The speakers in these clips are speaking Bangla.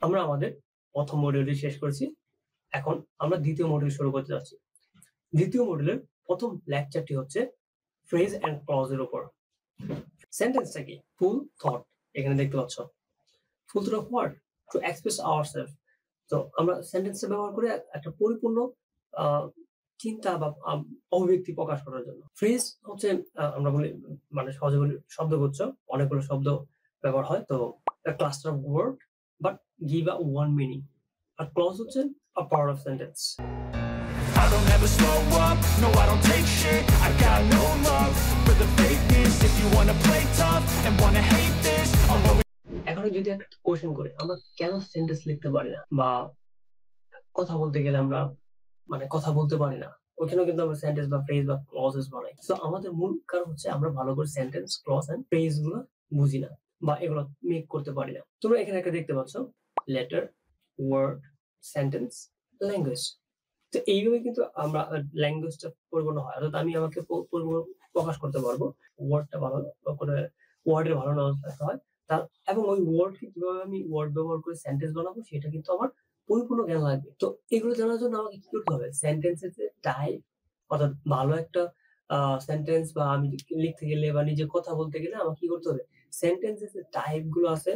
আমরা আমাদের প্রথম মডিউলটি শেষ করেছি। এখন আমরা দ্বিতীয় মডিউল শুরু করতে যাচ্ছি। দ্বিতীয় মডিউলের প্রথম লেকচারটি হচ্ছে ফ্রেজ এন্ড ক্লজ এর উপর। সেন্টেন্সটা কি? Full thought. এখানে দেখতে পাচ্ছ full thought of what? To express ourselves. তো আমরা সেন্টেন্সটা ব্যবহার করে একটা পরিপূর্ণ চিন্তা বা অভিব্যক্তি প্রকাশ করার জন্য। ফ্রেজ হচ্ছে আমরা বলি মানে সহজে বলি শব্দগুচ্ছ, অনেকগুলো শব্দ ব্যবহার হয়। তো cluster of word but give a one meaning. আর ক্লজ হচ্ছে a part of sentence. I don't ever slow up, no I don't take shit. I got no love for the fakeness. If you wanna play tough and wanna hate this, I'll always... এখন যদি একটা কোশ্চেন করে আমরা কেন সেন্টেন্স লিখতে পারি না বা কথা বলতে গেলে আমরা মানে কথা বলতে পারি না, ওখানেও কিন্তু আমরা সেন্টেন্স বা ফ্রেজ বা ক্লজেস বানাই। তো আমাদের মূল কারণ হচ্ছে আমরা ভালো করে সেন্টেন্স, ক্লজ এন্ড ফ্রেজ গুলো বুঝি না বা এগুলো মেক করতে পারি না। তোমরা এখানে একটা দেখতে পাচ্ছ লেটার, ওয়ার্ড, সেন্টেন্স, ল্যাঙ্গুয়েজ। তো এইভাবে কিন্তু আমরা ল্যাঙ্গুয়েজটা পরিপূর্ণ হয়। অর্থাৎ আমি আমাকে প্রকাশ করতে পারবো ওয়ার্ডটা ভালো করে, ওয়ার্ডের ভালো নলেজ থাকতে হয় তার, এবং ওই ওয়ার্ডকে কিভাবে আমি ওয়ার্ড ব্যবহার করে সেন্টেন্স বানাবো সেটা কিন্তু আমার পরিপূর্ণ জ্ঞান লাগবে। তো এগুলো জানার জন্য আমাকে কি করতে হবে? সেন্টেন্সের যে টাইপ, অর্থাৎ ভালো একটা সেন্টেন্স বা আমি লিখতে গেলে বা নিজে কথা বলতে গেলে আমাকে কি করতে হবে? সেন্টেন্সের যে টাইপ গুলো আছে,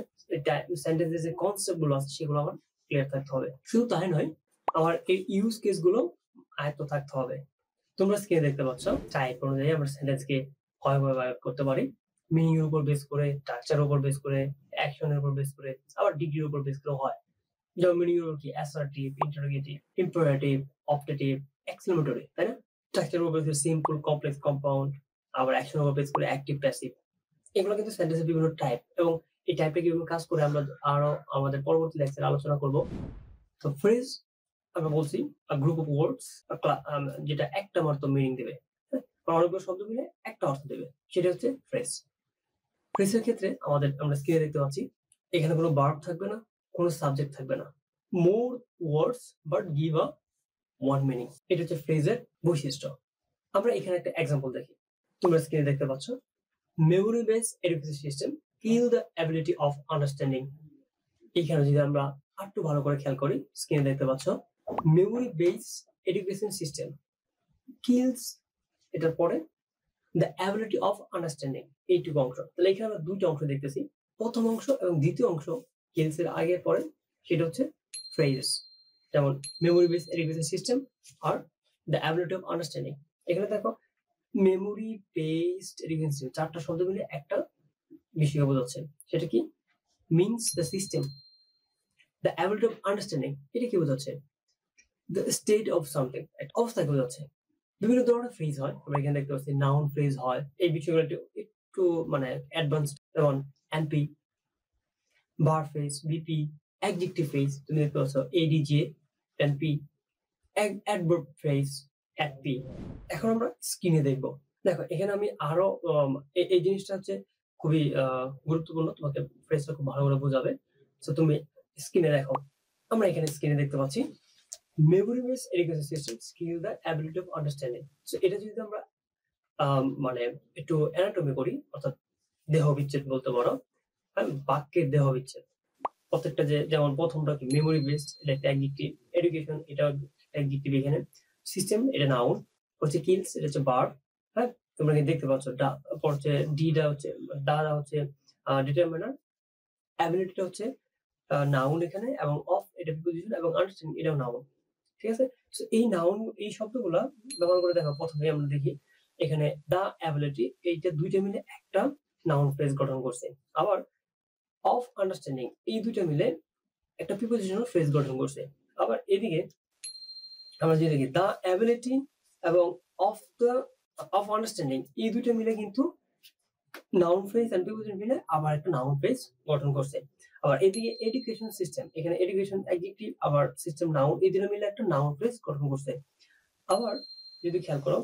সেন্টেন্সের যে কনসেপ্ট গুলো আছে সেগুলো আমার ক্লিয়ার থাকতে হবে। শুধু তাই নয়, আমার এই ইউজ কেস গুলো আয়ত্ত থাকতে হবে। তোমরা স্ক্রিনে দেখতে পাচ্ছ টাইপ অনুযায়ী আমরা সেন্টেন্সকে ভাবে করতে পারি। মিনিং এর উপর বেস করে, স্ট্রাকচারের উপর বেস করে, অ্যাকশনের উপর বেস করে, আবার ডিগ্রির উপর বেস করে হয়। যেমন মিনিং এর কি assertive, interrogative, imperative, optative, exclamatory, তাই না? স্ট্রাকচারের উপর বেস করে সিম্পল, কমপ্লেক্স, কম্পাউন্ড, আবার অ্যাকশনের উপর বেস করে অ্যাক্টিভ, প্যাসিভ। এগুলো কিন্তু সেন্টেন্সের বিভিন্ন টাইপ, এবং এই টাইপে কিভাবে কাজ করে আমরা আরো আমাদের পরবর্তী লেকচারে আলোচনা করব। তো ফ্রেজ আমরা বলছি গ্রুপ অফ ওয়ার্ডস, যেটা একটা মাত্র মিনিং দেবে, অনেকগুলো শব্দ মিলে একটা অর্থ দেবে, সেটা হচ্ছে ফ্রেজ। ফ্রেজের ক্ষেত্রে আমরা স্ক্রিনে দেখতে পাচ্ছি এখানে কোনো ভার্ব থাকবে না, কোনো সাবজেক্ট থাকবে না। More words but give a one meaning, এটা হচ্ছে ফ্রেজের বৈশিষ্ট্য। আমরা এখানে একটা এক্সাম্পল দেখি। তোমরা স্ক্রিনে দেখতে পাচ্ছ memory based education system kill the ability of understanding. এখানে যদি আমরা একটু ভালো করে খেয়াল করি, স্ক্রিনে দেখতে পাচ্ছ memory based education system kills, এটার পরে দ্য অ্যাবিলিটি অফ আন্ডারস্ট্যান্ডিং, এইটুকু অংশ। তাহলে এখানে আমরা দুইটা অংশ দেখতেছি, প্রথম অংশ এবং দ্বিতীয় অংশ কিলস এর আগে পরে, সেটা হচ্ছে ফ্রেজেস। যেমন memory based education system are the ability of understanding. এখানে দেখো মেমোরি বেসড এডুকেশন সিস্টেম, চারটা শব্দ মিলে একটা বিষয় বোঝাচ্ছে। সেটা কি? Means the system. The ability of understanding, এটা কি বোঝাচ্ছে? দ্য স্টেট অফ সামথিং, একটা অবস্থাকে বোঝাচ্ছে। বিভিন্ন ধরনের ফ্রেজ হয়, আমরা এখানে দেখতে পাচ্ছি নাউন ফ্রেজ হয়। এই বিষয়গুলো একটু মানে অ্যাডভান্সড, যেমন NP, verb phrase, VP, adjective phrase, তুমি দেখতে পাচ্ছ ADJ, NP, adverb phrase, ADP. এখন আমরা স্ক্রিনে দেখব। দেখো এখানে আমি আরো এই জিনিসটা হচ্ছে খুবই গুরুত্বপূর্ণ, তোমাকে ফ্রেজটা খুব ভালো করে বোঝাবে। তো তুমি স্ক্রিনে দেখো, আমরা এখানে স্ক্রিনে দেখতে পাচ্ছি memory based education system skill the ability of understanding. So এটা যদি আমরা মানে একটু অ্যানাটমি করি, অর্থাৎ দেহ বিচ্ছেদ বলতে পারো, বাক্যের দেহ বিচ্ছেদ। প্রত্যেকটা যেমন প্রথমটা কি মেমোরি বেসড, এটা একটা অ্যাডজেক্টিভ, এডুকেশন এটা অ্যাডজেক্টিভ, এখানে সিস্টেম এটা নাউন, হচ্ছে কিলস এটা হচ্ছে ভার্ব। হ্যাঁ, তোমরা কি দেখতে পাচ্ছ হচ্ছে ডিটা হচ্ছে দাদা হচ্ছে ডিটারমিনার, অ্যাবিলিটিটা হচ্ছে নাউন এখানে, এবং অফ এটা প্রিপোজিশন, এবং আন্ডারস্ট্যান্ডিং এটাও নাউন। ঠিক আছে? সো এই নাউন, এই শব্দগুলা ব্যবহার করে দেখো। প্রথমে আমরা দেখি এখানে দা অ্যাবিলিটি, এইটা দুইটা মিলে একটা নাউন ফ্রেজ গঠন করছে। আবার অফ আন্ডারস্ট্যান্ডিং, এই দুইটা মিলে একটা প্রিপোজিশনাল ফ্রেজ গঠন করছে। আবার এদিকে আমরা যে দেখি দা অ্যাবিলিটি এবং অফ আন্ডারস্ট্যান্ডিং, এই দুইটা মিলে কিন্তু নাউন ফ্রেজ এন্ড প্রিপোজিশন মিলে আবার একটা নাউন ফ্রেজ গঠন করছে। আবার এদিকে এডুকেশন সিস্টেম, এখানে এডুকেশন অ্যাডজেক্টিভ, আবার সিস্টেম নাউন, এই দুটো মিলে একটা নাউন ফ্রেজ গঠন করছে। আবার যদি খেয়াল করো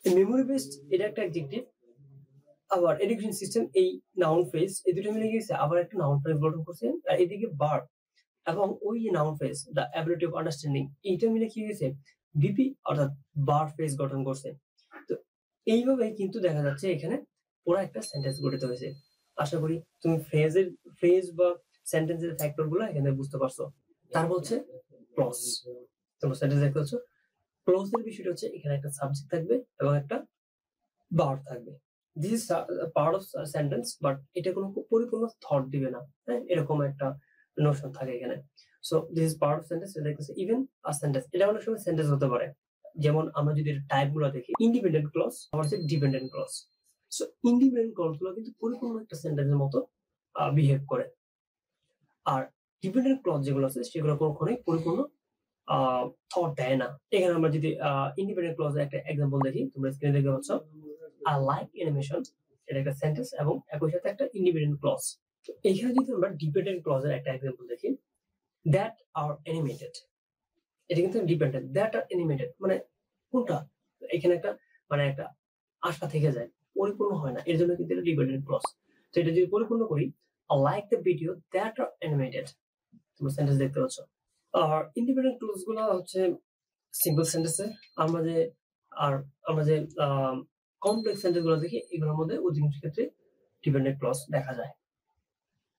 মেমোরি বেসড এটা একটা অ্যাডজেক্টিভ, আবার এডুকেশন সিস্টেম এই নাউন ফ্রেজ, এই দুটো মিলে গেছে আবার একটা নাউন ফ্রেজ গঠন করছে। আর এদিকে ভার্ব এবং ওই noun phrase the ability of understanding, এইটা মিলে কি হয়েছে? বিপি অর্থাৎ ভার্ব ফ্রেজ গঠন করছে। তো এইভাবে কিন্তু দেখা যাচ্ছে এখানে পুরো একটা সেন্টেন্স গঠিত হয়েছে। আশা করি তুমি ফ্রেজ বা সেন্টেন্সের ফ্যাক্টর গুলো এখানে বুঝতে পারছো। তারপর হচ্ছে ক্লজ। তোমরা সেন্টেন্স দেখতে পাচ্ছ, ক্লজের বিষয়টা হচ্ছে এখানে একটা সাবজেক্ট থাকবে এবং একটা ভার্ব থাকবে। This is part of sentence, but এটা কোনো পরিপূর্ণ থট দিবে না। হ্যাঁ, এরকম একটা নোশন থাকে এখানে। So this is part of sentence. এটা দেখতেছে ইভেন আ সেন্টেন্স, এটা অনেক সময় সেন্টেন্স হতে পারে। যেমন আমরা যদি টাইপ গুলো দেখি, ইন্ডিপেন্ডেন্ট ক্লজ আবার হচ্ছে dependent clause. So independent clause গুলো কিন্তু পরিপূর্ণ একটা সেন্টেন্সের মতো বিহেভ করে, আর ডিপেন্ডেন্ট ক্লজ যেগুলো আছে সেগুলো কখনোই পরিপূর্ণ থট দেয় না। এখানে আমরা যদি ইন্ডিপেন্ডেন্ট ক্লজের একটা এক্সাম্পল দেখি, তোমরা স্ক্রিনে দেখতে পাচ্ছ, আই লাইক অ্যানিমেশন, এটা একটা সেন্টেন্স এবং একই সাথে একটা ইন্ডিপেন্ডেন্ট ক্লজ। তো এখানে যদি আমরা ডিপেন্ডেন্ট ক্লজের একটা এক্সাম্পল দেখি, দ্যাট আর অ্যানিমেটেড, এটা কিন্তু ডিপেন্ডেন্ট। দ্যাট আর অ্যানিমেটেড মানে কোনটা, এখানে একটা মানে একটা আশা থেকে যায়, পরিপূর্ণ হয় না, এর জন্য কিন্তু এটা ডিপেন্ডেন্ট ক্লজ। তো এটা যদি পরিপূর্ণ করি, I like the video that are animated, তোমরা সেন্টেন্স দেখতে পাচ্ছ। আর ইন্ডিপেন্ডেন্ট ক্লজ গুলো হচ্ছে সিম্পল সেন্টেন্সে। আমরা যে আমরা যে কমপ্লেক্স সেন্টেন্স গুলো দেখি, এগুলোর মধ্যে অধিকাংশ ক্ষেত্রে ডিপেন্ডেন্ট ক্লজ দেখা যায়।